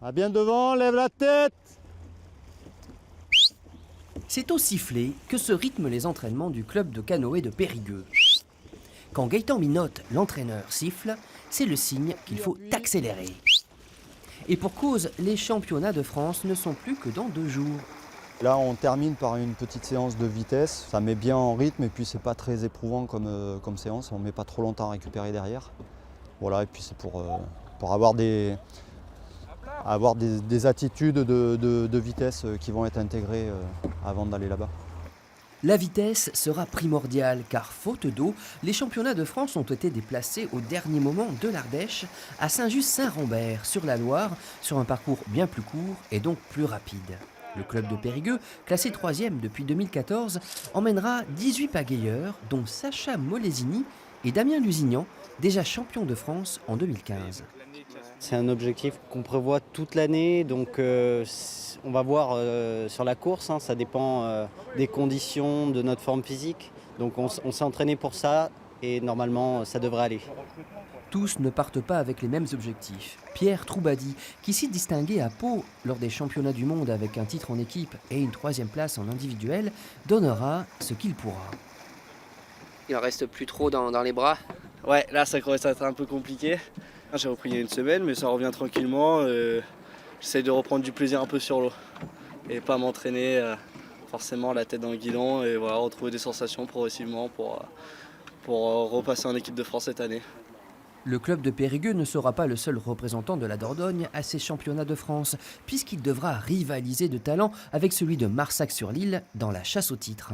Ah, bien devant, lève la tête. C'est au sifflet que se rythment les entraînements du club de canoë de Périgueux. Quand Gaëtan Minotte, l'entraîneur, siffle, c'est le signe qu'il faut accélérer. Et pour cause, les championnats de France ne sont plus que dans 2 jours. Là, on termine par une petite séance de vitesse. Ça met bien en rythme et puis c'est pas très éprouvant comme séance. On met pas trop longtemps à récupérer derrière. Voilà, et puis c'est pour avoir des attitudes de vitesse qui vont être intégrées avant d'aller là-bas. La vitesse sera primordiale car, faute d'eau, les championnats de France ont été déplacés au dernier moment de l'Ardèche à Saint-Just-Saint-Rambert sur la Loire, sur un parcours bien plus court et donc plus rapide. Le club de Périgueux, classé 3e depuis 2014, emmènera 18 pagayeurs, dont Sacha Molesini et Damien Lusignan, déjà champion de France en 2015. C'est un objectif qu'on prévoit toute l'année, donc on va voir sur la course, ça dépend des conditions, de notre forme physique. Donc on s'est entraîné pour ça et normalement ça devrait aller. Tous ne partent pas avec les mêmes objectifs. Pierre Troubadi, qui s'est distingué à Pau lors des championnats du monde avec un titre en équipe et une 3e place en individuel, donnera ce qu'il pourra. Il en reste plus trop dans les bras. Ouais, là ça commence à être un peu compliqué. J'ai repris il y a une semaine, mais ça revient tranquillement. J'essaie de reprendre du plaisir un peu sur l'eau et pas m'entraîner forcément la tête dans le guidon et voilà, retrouver des sensations progressivement pour repasser en équipe de France cette année. Le club de Périgueux ne sera pas le seul représentant de la Dordogne à ces championnats de France, puisqu'il devra rivaliser de talent avec celui de Marsac-sur-l'Île dans la chasse au titre.